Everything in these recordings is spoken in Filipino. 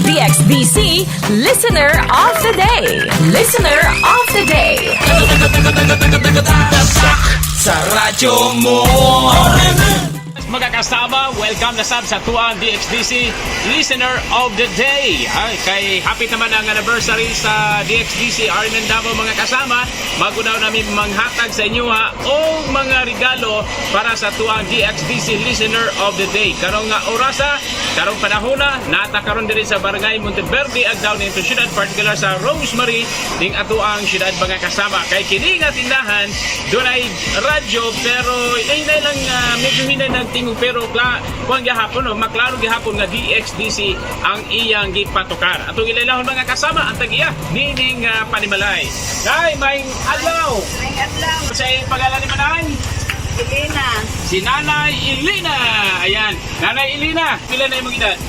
DXDC Listener of the Day. Listener of the Day. Sa radyo mo. Mga kasama, welcome na sab sa tuang DXDC Listener of the Day. Ay, kay happy naman ang anniversary sa DXDC RMN Davao mga kasama. Bago daw namin manghatag sa inyo o mga regalo para sa tuang DXDC Listener of the Day. Karong nga orasa, karong panahona, natakaroon din sa Barangay Monteverde, Agdao nito syudad, particular sa Rosemary, ding ato ang syudad mga kasama. Kay kini nga tindahan, doon ay radyo, pero hinay lang, medyo hinay ng pero kuang gihapon maklaro gihapon nga DXDC ang iyang gipatukar. Atong ilailahon mga kasama ang tagiya nining panimalay. Nay, may adlaw. May adlaw. Sa iyong pangalan ni Manay? Elena. Si Nanay Elena. Ayan, Nanay Elena, pila na imong edad?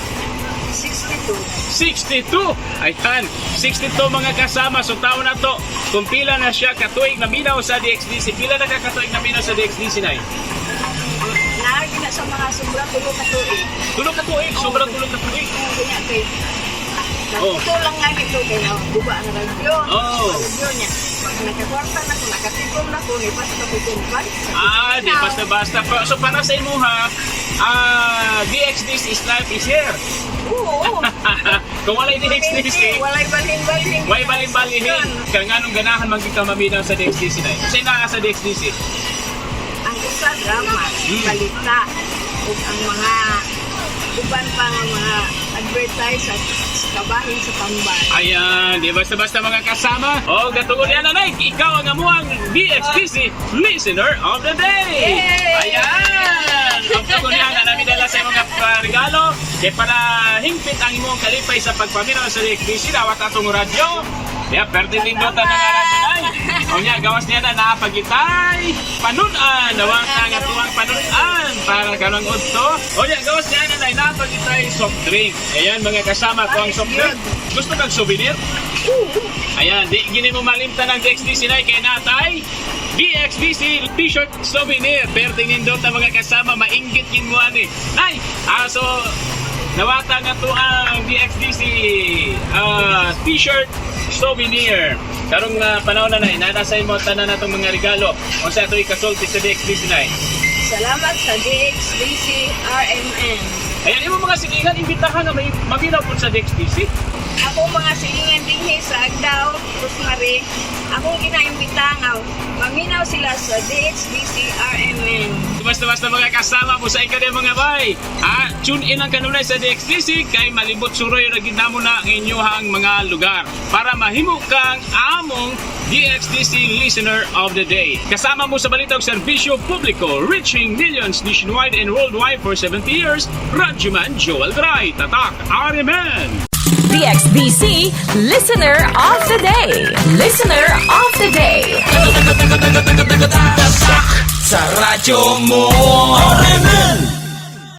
62. 62. Ayan, 62 mga kasama. So taon na to, kung pila na siya katuig na minaw sa DXDC. Pila na kakatuig na minaw sa DXDC, Nay? Naagi na sa mga sobrang tulog na tuig. Tulog ka tuig, sobrang tulog ka tuig. Kanya kay Nagputo lang nga ito kay buba ang radyo. Radyo niya. Pag nakakwarta na ko, nakatipom na ko, ipas ka putumpan. Di basta-basta. So para sa imo ha, DXDC is life is here. Oo. Kung walay DXDC, walay balhin-balhin. way balin-balihin. Kaya nga nung ganahan magkita maminaw sa DXDC na. Kasi na sa DXDC. Ang isa drama, balita, ug ang mga uban pa nga mga advertise at kabahin sa tamban. Ayan, di basta-basta mga kasama. O, gatungol yan nanay, ikaw ang amuang DXDC Listener of the Day. Yay! Ayan! Ang tungol yan na namin dala sa mga regalo. Kaya para hingpit ang imong kalipay sa pagpaminaw sa DXDC, dawat atong radyo. Yeah, perte lindotan na nga radyo na. O niya, gawas niya na napagitay. Panunan, nawang nga tuwang panunan para kanang udto. O niya, gawas niya na napagitay soft drink. Ayan mga kasama ko ang soft drink. Gusto kang souvenir? Ayan, di gini mo malimtan ng DXDC na kay natay. DXDC t-shirt souvenir. Perte lindotan mga kasama, mainggit yun mo ani. Nay, so nawata nga to ang DXDC t-shirt souvenir. Karong panahon na nanasay mo tanan natong mga regalo. O sa ito ikasulti sa DXDC na. Salamat sa DXDC RMN. Ayan, yung mga silingan, imbitahan na may maminaw po sa DXDC. Ako mga silingan dinhi sa Agdao, Rosemary, akong ginaimbitahan, maminaw sila sa DXDC RMN. Basta-basta mga kasama mo sa ikadya mga bay. Tune in ang kanunay sa DXDC kay malibot suroy na ginamo na ang inyong mga lugar para mahimo kang among DXDC Listener of the Day. Kasama mo sa balitang serbisyo publiko, reaching millions nationwide and worldwide for 70 years, Radyoman Joel Dray, Tatak, RMN. DXDC Listener of the Day. Listener of the Day. Sa radyo mo.